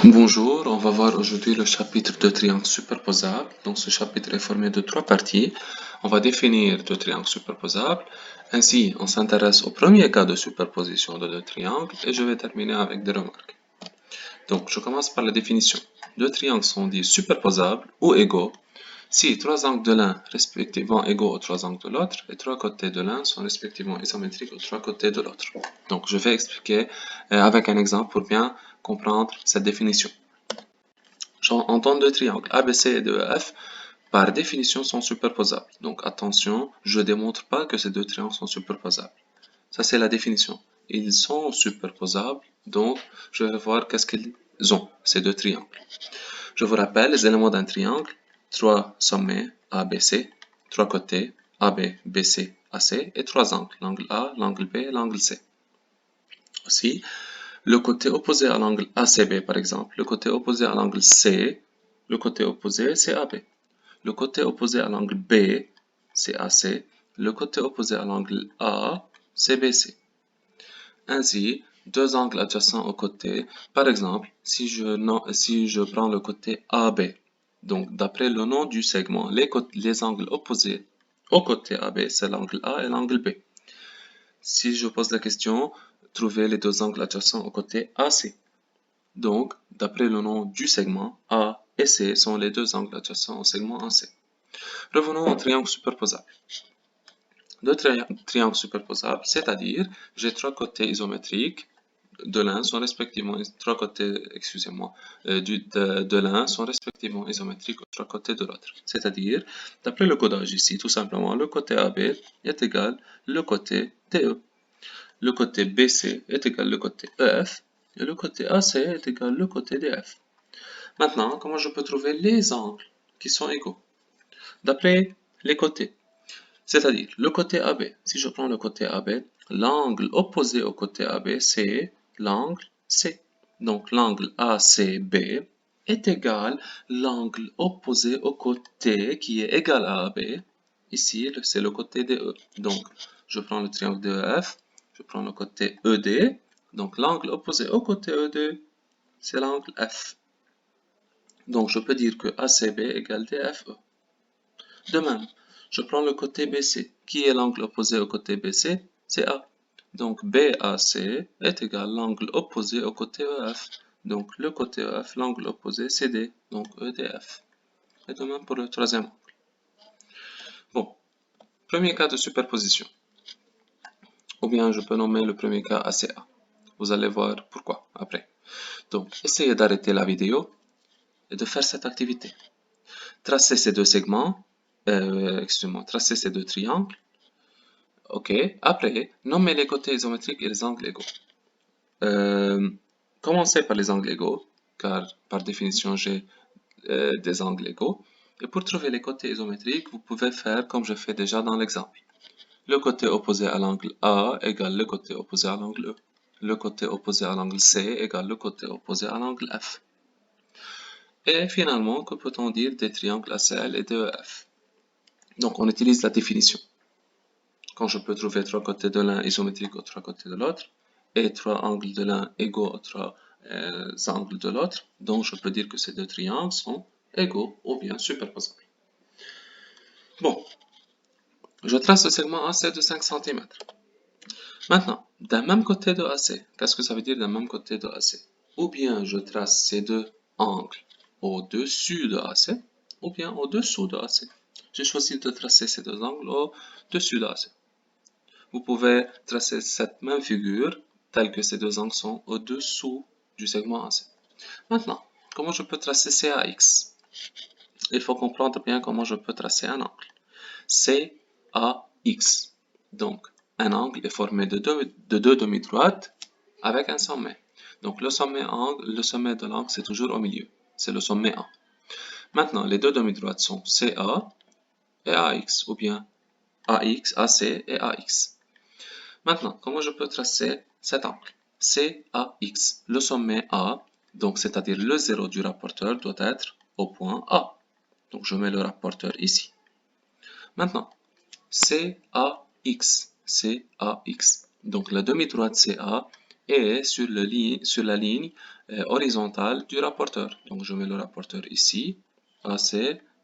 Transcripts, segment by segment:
Bonjour, on va voir aujourd'hui le chapitre de triangles superposables. Donc ce chapitre est formé de trois parties. On va définir deux triangles superposables. Ainsi, on s'intéresse au premier cas de superposition de deux triangles et je vais terminer avec des remarques. Donc je commence par la définition. Deux triangles sont dits superposables ou égaux si trois angles de l'un respectivement égaux aux trois angles de l'autre et trois côtés de l'un sont respectivement isométriques aux trois côtés de l'autre. Donc je vais expliquer avec un exemple pour bien comprendre cette définition. En temps de triangles ABC et DEF, par définition, sont superposables. Donc attention, je ne démontre pas que ces deux triangles sont superposables. Ça, c'est la définition. Ils sont superposables, donc je vais voir qu'est-ce qu'ils ont, ces deux triangles. Je vous rappelle les éléments d'un triangle, trois sommets ABC, trois côtés AB, BC, AC et trois angles, l'angle A, l'angle B et l'angle C. Aussi, le côté opposé à l'angle ACB par exemple, le côté opposé à l'angle C, le côté opposé c'est AB. Le côté opposé à l'angle B c'est AC, le côté opposé à l'angle A c'est BC. Ainsi, deux angles adjacents aux côtés, par exemple, si je prends le côté AB, donc d'après le nom du segment, les angles opposés au côté AB c'est l'angle A et l'angle B. Si je pose la question, trouvez les deux angles adjacents au côté AC. Donc, d'après le nom du segment, A et C sont les deux angles adjacents au segment AC. Revenons au triangle superposable. Deux triangles superposables, c'est-à-dire j'ai trois côtés isométriques de l'un sont respectivement trois côtés, excusez-moi, de l'un sont respectivement isométriques aux trois côtés de l'autre. C'est-à-dire, d'après le codage ici, tout simplement, le côté AB est égal le côté DE. Le côté BC est égal le côté EF et le côté AC est égal le côté DF. Maintenant, comment je peux trouver les angles qui sont égaux? D'après les côtés, c'est-à-dire le côté AB. Si je prends le côté AB, l'angle opposé au côté AB, c'est l'angle C. Donc l'angle ACB est égal l'angle opposé au côté qui est égal à AB. Ici, c'est le côté DE. Donc, je prends le triangle DEF, je prends le côté ED. Donc l'angle opposé au côté ED, c'est l'angle F. Donc je peux dire que ACB égale DFE. De même, je prends le côté BC. Qui est l'angle opposé au côté BC? C'est A. Donc BAC est égal à l'angle opposé au côté EF. Donc le côté EF, l'angle opposé c'est D. Donc EDF. Et de même pour le troisième angle. Bon, premier cas de superposition. Ou bien je peux nommer le premier cas ACA. Vous allez voir pourquoi après. Donc essayez d'arrêter la vidéo et de faire cette activité. Tracez ces deux segments, tracez ces deux triangles. Ok, après, nommez les côtés isométriques et les angles égaux. Commencez par les angles égaux, car par définition j'ai des angles égaux. Et pour trouver les côtés isométriques, vous pouvez faire comme je fais déjà dans l'exemple. Le côté opposé à l'angle A égale le côté opposé à l'angle E. Le côté opposé à l'angle C égale le côté opposé à l'angle F. Et finalement, que peut-on dire des triangles ACL et DEF? Donc on utilise la définition. Quand je peux trouver trois côtés de l'un isométriques aux trois côtés de l'autre, et trois angles de l'un égaux aux trois angles de l'autre, donc je peux dire que ces deux triangles sont égaux ou bien superposables. Bon, je trace le segment AC de 5 cm. Maintenant, d'un même côté de AC, qu'est-ce que ça veut dire d'un même côté de AC? Ou bien je trace ces deux angles au-dessus de AC, ou bien au-dessous de AC. J'ai choisi de tracer ces deux angles au-dessus de AC. Vous pouvez tracer cette même figure telle que ces deux angles sont au-dessous du segment AC. Maintenant, comment je peux tracer CAX? Il faut comprendre bien comment je peux tracer un angle. CAX. Donc, un angle est formé de deux demi-droites avec un sommet. Donc, le sommet de l'angle, c'est toujours au milieu. C'est le sommet A. Maintenant, les deux demi-droites sont CA et AX, ou bien AX, AC et AX. Maintenant, comment je peux tracer cet angle? CAX. Le sommet A, donc c'est-à-dire le zéro du rapporteur, doit être au point A. Donc je mets le rapporteur ici. Maintenant, CAX. Donc la demi-droite CA est sur la ligne horizontale du rapporteur. Donc je mets le rapporteur ici, AC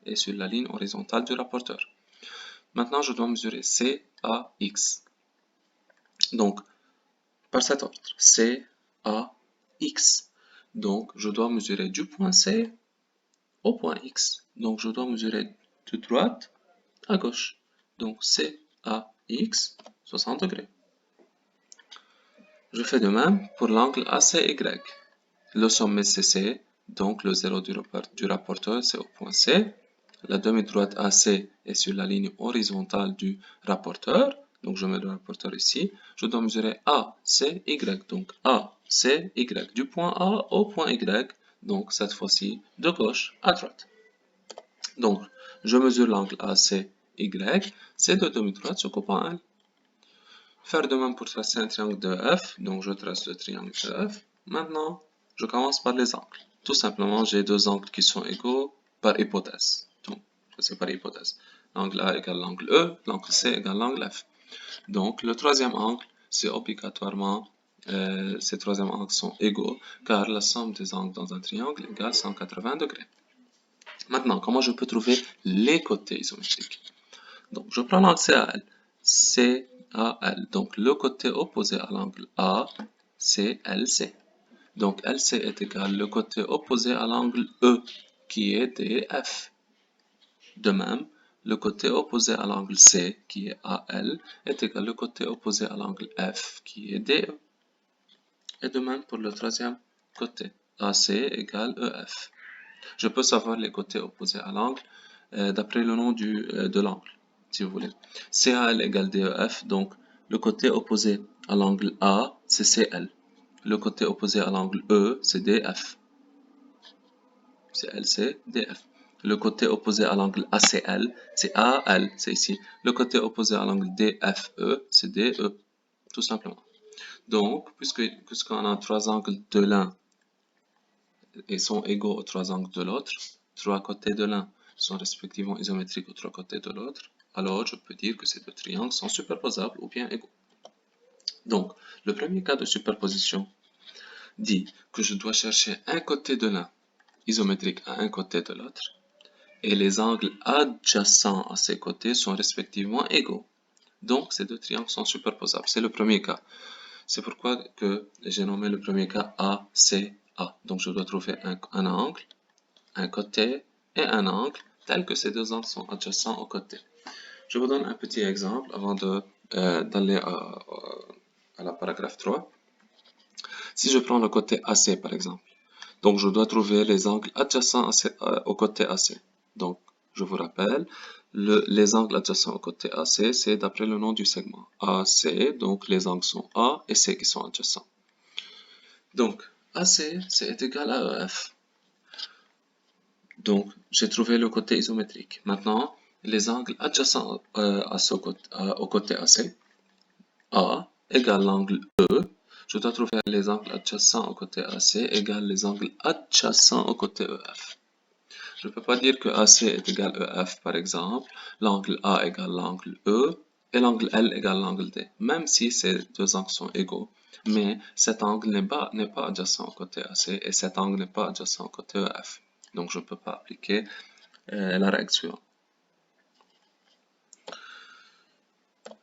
est sur la ligne horizontale du rapporteur. Maintenant je dois mesurer CAX. Donc par cet ordre, CAX. Donc je dois mesurer du point C au point X. Donc je dois mesurer de droite à gauche. Donc CAX 60 degrés. Je fais de même pour l'angle ACY. Le sommet CC, donc le 0 du rapporteur, c'est au point C. La demi-droite AC est sur la ligne horizontale du rapporteur. Donc je mets le rapporteur ici. Je dois mesurer ACY. Donc ACY du point A au point Y. Donc cette fois-ci de gauche à droite. Donc je mesure l'angle ACY. Ces deux demi-droites se coupent en L. Faire de même pour tracer un triangle de F. Donc je trace le triangle de F. Maintenant, je commence par les angles. Tout simplement, j'ai deux angles qui sont égaux par hypothèse. Donc, c'est par hypothèse. L'angle A égale l'angle E, l'angle C égale l'angle F. Donc, le troisième angle, c'est obligatoirement, ces troisième angles sont égaux, car la somme des angles dans un triangle égale 180 degrés. Maintenant, comment je peux trouver les côtés isométriques? Donc, je prends l'angle CAL. CAL. Donc, le côté opposé à l'angle A, c'est LC. Donc, LC est égal le côté opposé à l'angle E, qui est DF. De même, le côté opposé à l'angle C, qui est AL, est égal le côté opposé à l'angle F, qui est DE. Et de même pour le troisième côté, AC égale EF. Je peux savoir les côtés opposés à l'angle d'après le nom de l'angle, si vous voulez. CAL égale DEF, donc le côté opposé à l'angle A, c'est CL. Le côté opposé à l'angle E, c'est DF. C'est LC, DF. Le côté opposé à l'angle ACL, c'est AL, c'est ici. Le côté opposé à l'angle DFE, c'est DE, tout simplement. Donc, puisqu'on a trois angles de l'un et sont égaux aux trois angles de l'autre, trois côtés de l'un sont respectivement isométriques aux trois côtés de l'autre, alors je peux dire que ces deux triangles sont superposables ou bien égaux. Donc, le premier cas de superposition dit que je dois chercher un côté de l'un isométrique à un côté de l'autre, et les angles adjacents à ces côtés sont respectivement égaux. Donc, ces deux triangles sont superposables. C'est le premier cas. C'est pourquoi que j'ai nommé le premier cas ACA. Donc, je dois trouver un angle, un côté et un angle, tel que ces deux angles sont adjacents aux côtés. Je vous donne un petit exemple avant d'aller à la paragraphe 3. Si je prends le côté AC, par exemple, donc je dois trouver les angles adjacents au côté AC. Donc, je vous rappelle, les angles adjacents au côté AC, c'est d'après le nom du segment. AC, donc les angles sont A et C qui sont adjacents. Donc, AC, c'est égal à EF. Donc, j'ai trouvé le côté isométrique. Maintenant, les angles adjacents au côté AC, A égale l'angle E. Je dois trouver les angles adjacents au côté AC égale les angles adjacents au côté EF. Je ne peux pas dire que AC est égal EF, par exemple, l'angle A égale l'angle E, et l'angle L égale l'angle D, même si ces deux angles sont égaux. Mais cet angle n'est pas adjacent au côté AC, et cet angle n'est pas adjacent au côté EF. Donc je ne peux pas appliquer la règle suivante.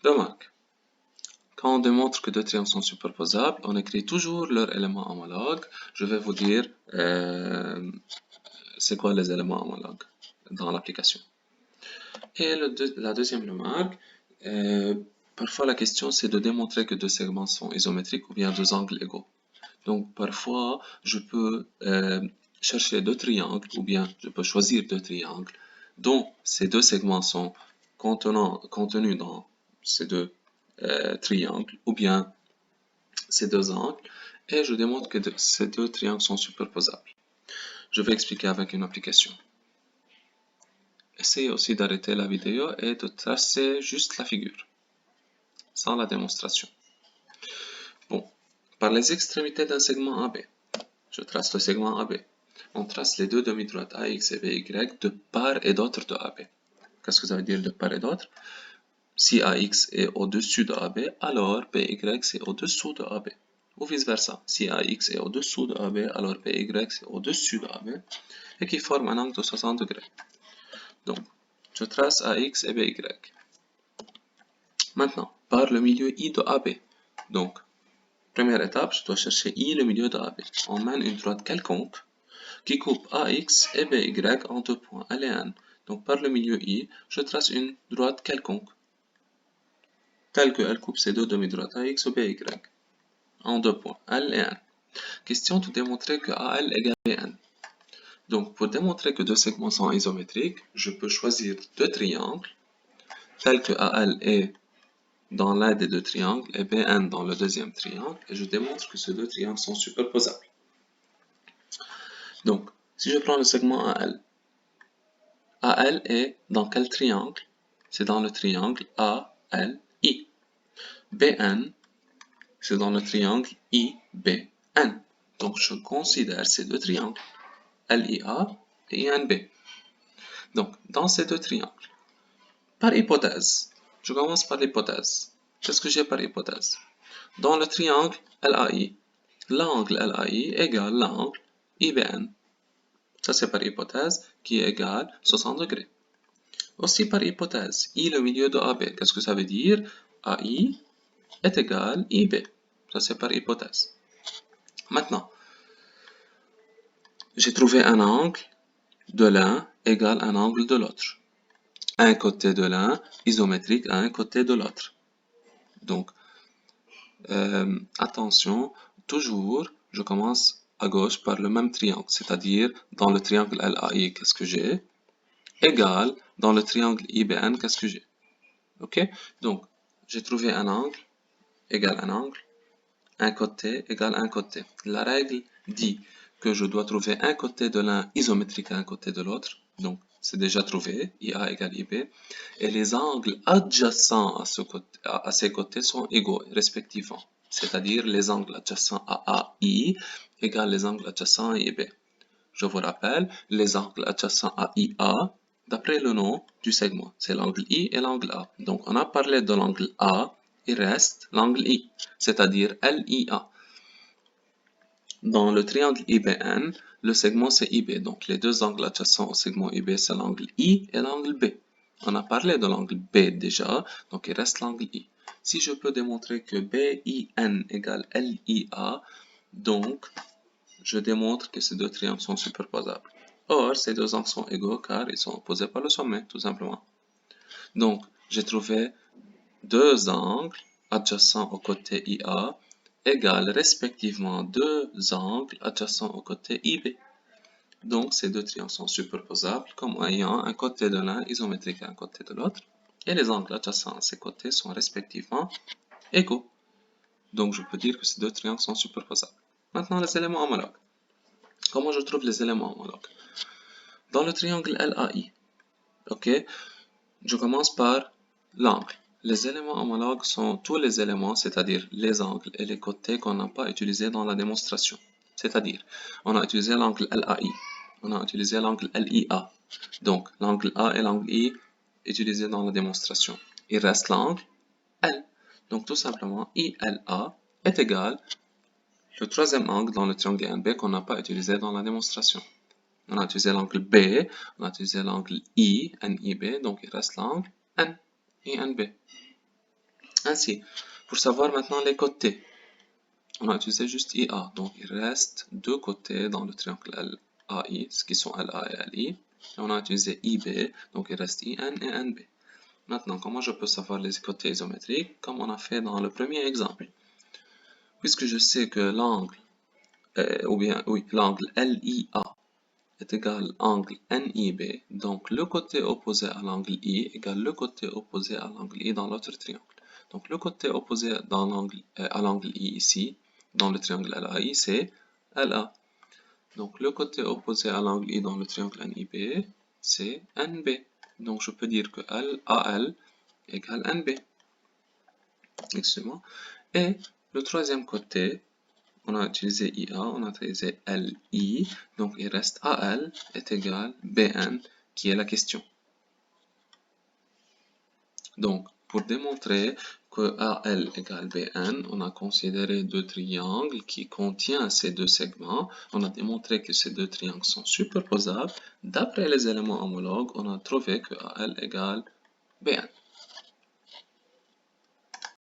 Remarque. Quand on démontre que deux triangles sont superposables, on écrit toujours leurs éléments homologues. Je vais vous dire c'est quoi les éléments homologues dans l'application. Et la deuxième remarque, parfois la question c'est de démontrer que deux segments sont isométriques ou bien deux angles égaux. Donc parfois je peux chercher deux triangles ou bien je peux choisir deux triangles dont ces deux segments sont contenus dans ces deux triangles ou bien ces deux angles et je démontre que ces deux triangles sont superposables. Je vais expliquer avec une application. Essayez aussi d'arrêter la vidéo et de tracer juste la figure, sans la démonstration. Bon, par les extrémités d'un segment AB, je trace le segment AB. On trace les deux demi-droites AX et BY de part et d'autre de AB. Qu'est-ce que ça veut dire de part et d'autre? Si AX est au-dessus de AB, alors BY c'est au-dessous de AB. ou vice-versa. Si AX est au-dessous de AB, alors BY c'est au-dessus de AB et qui forme un angle de 60 degrés. Donc, je trace AX et BY. Maintenant, par le milieu I de AB. Donc, première étape, je dois chercher I, le milieu de AB. On mène une droite quelconque qui coupe AX et BY en deux points, L et N. Donc, par le milieu I, je trace une droite quelconque, telle qu'elle coupe ces deux demi-droites AX ou BY, en deux points, L et N. Question de démontrer que AL égale BN. Donc, pour démontrer que deux segments sont isométriques, je peux choisir deux triangles, tels que AL est dans l'un des deux triangles et BN dans le deuxième triangle, et je démontre que ces deux triangles sont superposables. Donc, si je prends le segment AL, AL est dans quel triangle? C'est dans le triangle ALI. BN, c'est dans le triangle IBN. Donc, je considère ces deux triangles, LIA et INB. Donc, dans ces deux triangles, par hypothèse, je commence par l'hypothèse. Qu'est-ce que j'ai par hypothèse? Dans le triangle LAI, l'angle LAI égale l'angle IBN. Ça, c'est par hypothèse qui est égal 60 degrés. Aussi par hypothèse, I le milieu de AB. Qu'est-ce que ça veut dire? AI est égal IB. Ça, c'est par hypothèse. Maintenant, j'ai trouvé un angle de l'un égale un angle de l'autre. Un côté de l'un isométrique à un côté de l'autre. Donc, attention, toujours, je commence à gauche par le même triangle, c'est-à-dire dans le triangle LAI, qu'est-ce que j'ai? Égal, dans le triangle IBN, qu'est-ce que j'ai? Ok? Donc, j'ai trouvé un angle égale un côté égale un côté. La règle dit que je dois trouver un côté de l'un isométrique à un côté de l'autre. Donc, c'est déjà trouvé, IA égale IB. Et les angles adjacents à ces côtés sont égaux, respectivement. C'est-à-dire les angles adjacents à AI égale les angles adjacents à IB. Je vous rappelle, les angles adjacents à IA, d'après le nom du segment, c'est l'angle I et l'angle A. Donc, on a parlé de l'angle A, il reste l'angle I, c'est-à-dire LIA. Dans le triangle IBN, le segment c'est IB. Donc, les deux angles adjacents au segment IB, c'est l'angle I et l'angle B. On a parlé de l'angle B déjà, donc il reste l'angle I. Si je peux démontrer que BIN égale LIA, donc je démontre que ces deux triangles sont superposables. Or, ces deux angles sont égaux car ils sont opposés par le sommet, tout simplement. Donc, j'ai trouvé deux angles adjacents au côté IA égale respectivement deux angles adjacents au côté IB. Donc, ces deux triangles sont superposables comme ayant un côté de l'un isométrique à un côté de l'autre. Et les angles adjacents à ces côtés sont respectivement égaux. Donc, je peux dire que ces deux triangles sont superposables. Maintenant, les éléments homologues. Comment je trouve les éléments homologues? Dans le triangle LAI, ok, je commence par l'angle. Les éléments homologues sont tous les éléments, c'est-à-dire les angles et les côtés qu'on n'a pas utilisés dans la démonstration. C'est-à-dire, on a utilisé l'angle LAI, on a utilisé l'angle LIA. Donc, l'angle A et l'angle I utilisés dans la démonstration. Il reste l'angle L. Donc, tout simplement, ILA est égal le troisième angle dans le triangle INB qu'on n'a pas utilisé dans la démonstration. On a utilisé l'angle B, on a utilisé l'angle I, NIB, donc il reste l'angle N, INB. Ainsi, pour savoir maintenant les côtés, on a utilisé juste IA, donc il reste deux côtés dans le triangle LAI, ce qui sont LA et LI. Et on a utilisé IB, donc il reste IN et NB. Maintenant, comment je peux savoir les côtés isométriques? Comme on a fait dans le premier exemple. Puisque je sais que l'angle, l'angle LIA est égal à l'angle NIB, donc le côté opposé à l'angle I égale le côté opposé à l'angle I dans l'autre triangle. Donc le côté opposé à l'angle I ici, dans le triangle LAI, c'est LA. Donc le côté opposé à l'angle I dans le triangle NIB, c'est NB. Donc je peux dire que AL égale NB. Excusez-moi. Et le troisième côté, on a utilisé IA, on a utilisé LI, donc il reste AL est égal BN, qui est la question. Donc, pour démontrer que AL égale BN, on a considéré deux triangles qui contiennent ces deux segments. On a démontré que ces deux triangles sont superposables. D'après les éléments homologues, on a trouvé que AL égale BN.